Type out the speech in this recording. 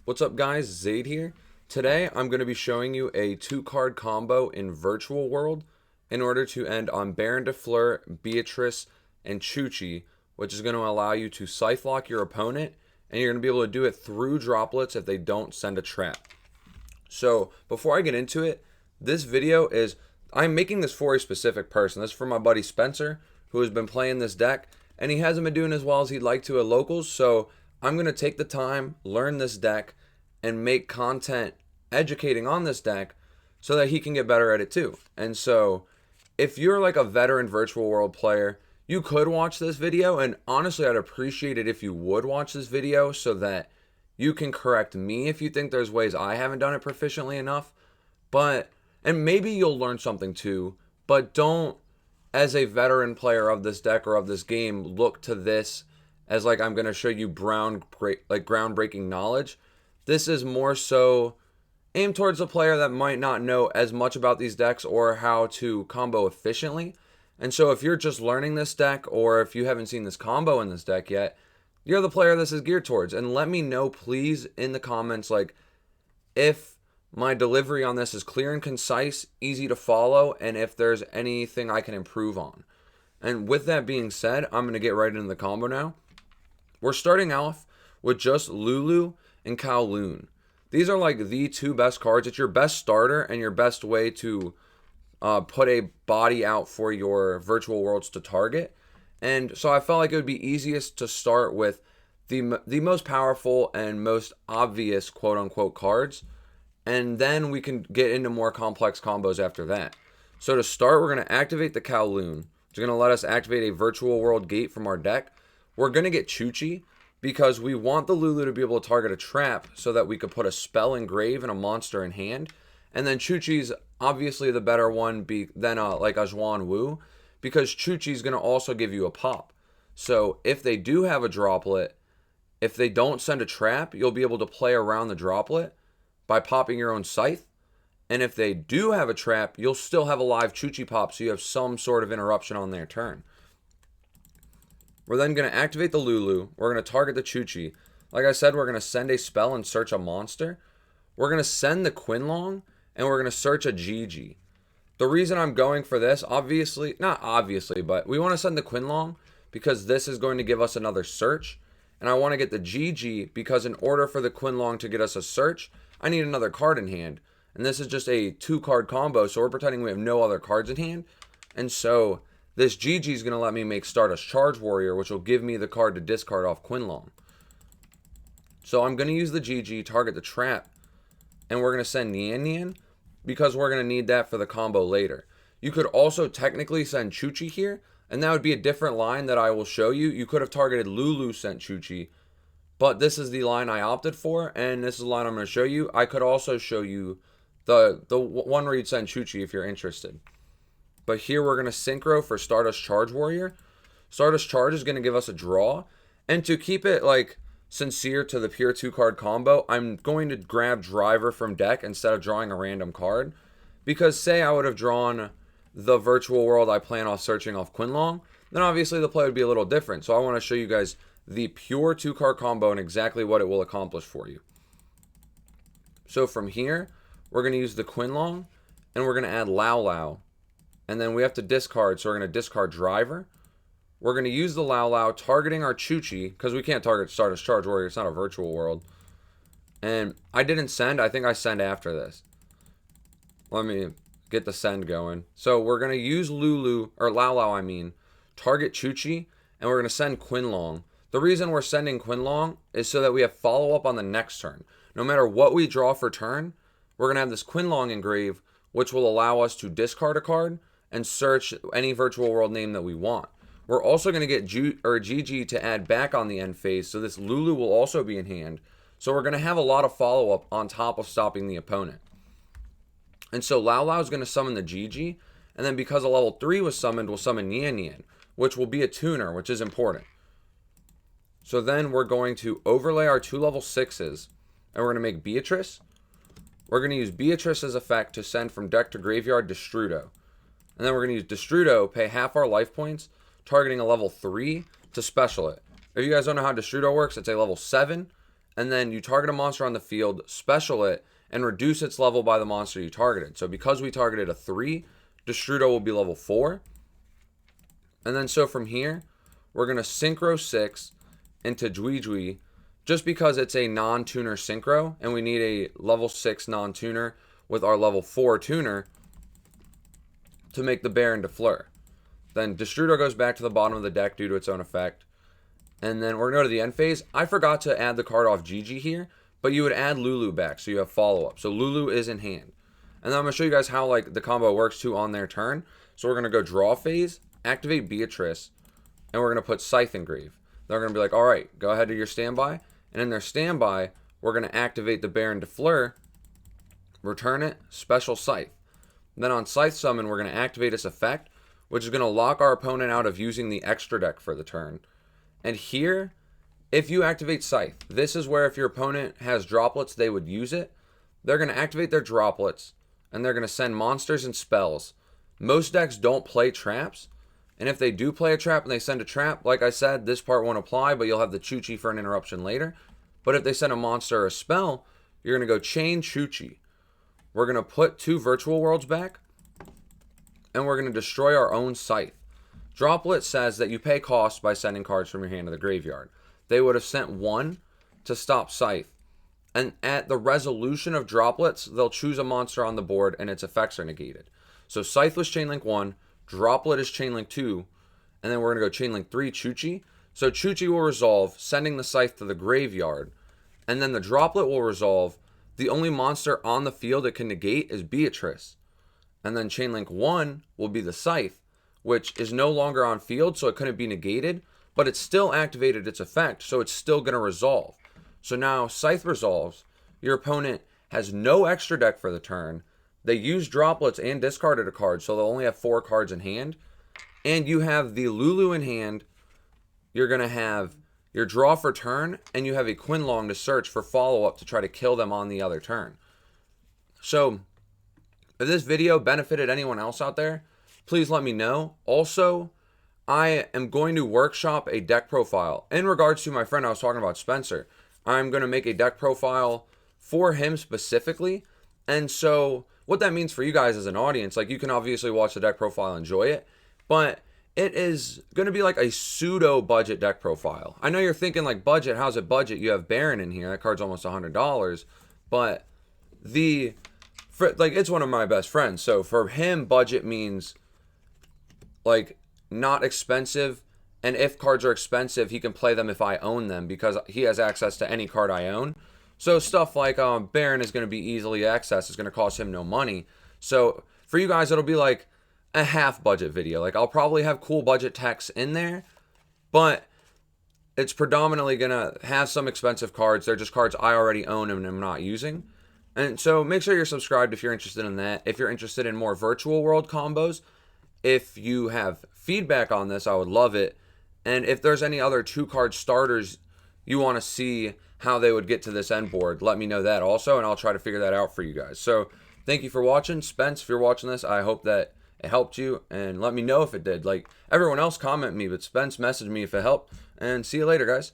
What's up guys, Zaid here. Today I'm going to be showing you a 2-card combo in Virtual World in order to end on Baron de Fleur, Beatrice, and Chuchi, which is going to allow you to Scythe lock your opponent, and you're going to be able to do it through droplets if they don't send a trap. So before I get into it, this video is, I'm making this for a specific person. This is for my buddy Spenser, who has been playing this deck, and he hasn't been doing as well as he'd like to at locals, so I'm going to take the time, learn this deck, and make content educating on this deck so that he can get better at it too. And so if you're like a veteran Virtual World player, you could watch this video, and honestly I'd appreciate it if you would watch this video so that you can correct me if you think there's ways I haven't done it proficiently enough. And maybe you'll learn something too, but don't, as a veteran player of this deck or of this game, look to this as like I'm going to show you groundbreaking knowledge. This is more so aimed towards a player that might not know as much about these decks or how to combo efficiently. And so if you're just learning this deck, or if you haven't seen this combo in this deck yet, you're the player this is geared towards. And let me know please in the comments like if my delivery on this is clear and concise, easy to follow, and if there's anything I can improve on. And with that being said, I'm going to get right into the combo now. We're starting off with just Lulu and Kauwloon. These are like the two best cards. It's your best starter and your best way to put a body out for your Virtual Worlds to target. And so I felt like it would be easiest to start with the most powerful and most obvious quote-unquote cards. And then we can get into more complex combos after that. So to start, we're going to activate the Kauwloon, which is going to let us activate a Virtual World gate from our deck. We're going to get Chuchi because we want the Lulu to be able to target a trap so that we could put a spell in grave and a monster in hand. And then Chuchi's obviously the better one than like a Zhuan Wu, because Chuchi's going to also give you a pop. So if they do have a droplet, if they don't send a trap, you'll be able to play around the droplet by popping your own Scythe. And if they do have a trap, you'll still have a live Chuchi pop, so you have some sort of interruption on their turn. We're then going to activate the Lulu. We're going to target the Chuchi. Like I said, we're going to send a spell and search a monster. We're going to send the Kauwloon, and we're going to search a GG. The reason I'm going for this, not obviously, but we want to send the Kauwloon because this is going to give us another search. And I want to get the GG because in order for the Kauwloon to get us a search, I need another card in hand. And this is just a 2-card combo, so we're pretending we have no other cards in hand. And so this GG is going to let me make Stardust Charge Warrior, which will give me the card to discard off Kauwloon. So I'm going to use the GG, target the trap, and we're going to send Nian Nian because we're going to need that for the combo later. You could also technically send Chuchi here, and that would be a different line that I will show you. You could have targeted Lulu, sent Chuchi, but this is the line I opted for, and this is the line I'm going to show you. I could also show you the one where you'd send Chuchi if you're interested. But here we're going to synchro for Stardust Charge Warrior. Stardust Charge is going to give us a draw. And to keep it like sincere to the pure 2-card combo, I'm going to grab Driver from deck instead of drawing a random card. Because say I would have drawn the Virtual World I plan on searching off Kauwloon, then obviously the play would be a little different. So I want to show you guys the pure 2-card combo and exactly what it will accomplish for you. So from here, we're going to use the Kauwloon, and we're going to add Lao Lao. And then we have to discard, so we're going to discard Driver. We're going to use the Lao Lao, targeting our Chuchi, because we can't target Stardust Charge Warrior. It's not a Virtual World. And I didn't send. I think I send after this. Let me get the send going. So we're going to use Lulu, or Lao Lao, I mean, target Chuchi, and we're going to send Kauwloon. The reason we're sending Kauwloon is so that we have follow-up on the next turn. No matter what we draw for turn, we're going to have this Kauwloon engrave, which will allow us to discard a card and search any Virtual World name that we want. We're also going to get GG to add back on the end phase, so this Lulu will also be in hand. So we're going to have a lot of follow-up on top of stopping the opponent. And so Lao Lao is going to summon the GG, and then because a level 3 was summoned, we'll summon Nian Nian, which will be a tuner, which is important. So then we're going to overlay our 2 level 6s, and we're going to make Beatrice. We're going to use Beatrice's effect to send from deck to graveyard Destrudo. And then we're going to use Destrudo, pay half our life points, targeting a level 3 to special it. If you guys don't know how Destrudo works, it's a level 7 and then you target a monster on the field, special it, and reduce its level by the monster you targeted. So because we targeted a 3, Destrudo will be level 4. And then so from here, we're going to Synchro 6 into Dwee, just because it's a non-tuner Synchro, and we need a level 6 non-tuner with our level 4 tuner to make the Baron de Fleur. Then Destrudo goes back to the bottom of the deck due to its own effect. And then we're going to go to the end phase. I forgot to add the card off Gigi here, but you would add Lulu back so you have follow-up. So Lulu is in hand. And then I'm going to show you guys how like the combo works too on their turn. So we're going to go draw phase, activate Beatrice, and we're going to put Scythe Engrave. They're going to be like, all right, go ahead to your standby. And in their standby, we're going to activate the Baron de Fleur, return it, special Scythe. Then on Scythe Summon, we're going to activate its effect, which is going to lock our opponent out of using the extra deck for the turn. And here, if you activate Scythe, this is where if your opponent has droplets, they would use it. They're going to activate their droplets, and they're going to send monsters and spells. Most decks don't play traps, and if they do play a trap and they send a trap, like I said, this part won't apply, but you'll have the Chuchi for an interruption later. But if they send a monster or a spell, you're going to go chain Chuchi. We're going to put 2 virtual worlds back, and we're going to destroy our own Scythe. Droplet says that you pay costs by sending cards from your hand to the graveyard. They would have sent 1 to stop Scythe. And at the resolution of droplets, they'll choose a monster on the board and its effects are negated. So Scythe was Chainlink 1, Droplet is Chainlink 2, and then we're going to go Chainlink 3, Chuchi. So Chuchi will resolve, sending the Scythe to the graveyard. And then the Droplet will resolve. The only monster on the field it can negate is Beatrice. And then Chainlink 1 will be the Scythe, which is no longer on field, so it couldn't be negated, but it still activated its effect, so it's still going to resolve. So now Scythe resolves. Your opponent has no extra deck for the turn. They use droplets and discarded a card, so they'll only have 4 cards in hand. And you have the Lulu in hand. You're going to have your draw for turn, and you have a Quinlong to search for follow-up to try to kill them on the other turn. So, if this video benefited anyone else out there, please let me know. Also, I am going to workshop a deck profile. In regards to my friend I was talking about, Spenser, I'm going to make a deck profile for him specifically. And so what that means for you guys as an audience, like you can obviously watch the deck profile and enjoy it, but it is going to be like a pseudo budget deck profile. I know you're thinking like budget, how's it budget? You have Baron in here. That card's almost $100, but it's one of my best friends. So for him, budget means like not expensive, and if cards are expensive, he can play them if I own them because he has access to any card I own. So stuff like Baron is going to be easily accessed. It's going to cost him no money. So for you guys, it'll be like a half budget video. Like I'll probably have cool budget text in there, but it's predominantly going to have some expensive cards. They're just cards I already own and am not using. And so make sure you're subscribed if you're interested in that. If you're interested in more virtual world combos, if you have feedback on this, I would love it. And if there's any other 2-card starters you want to see how they would get to this end board, let me know that also, and I'll try to figure that out for you guys. So thank you for watching. Spence, if you're watching this, I hope that it helped you, and let me know if it did. Like everyone else, comment me, but Spence messaged me if it helped, and see you later, guys.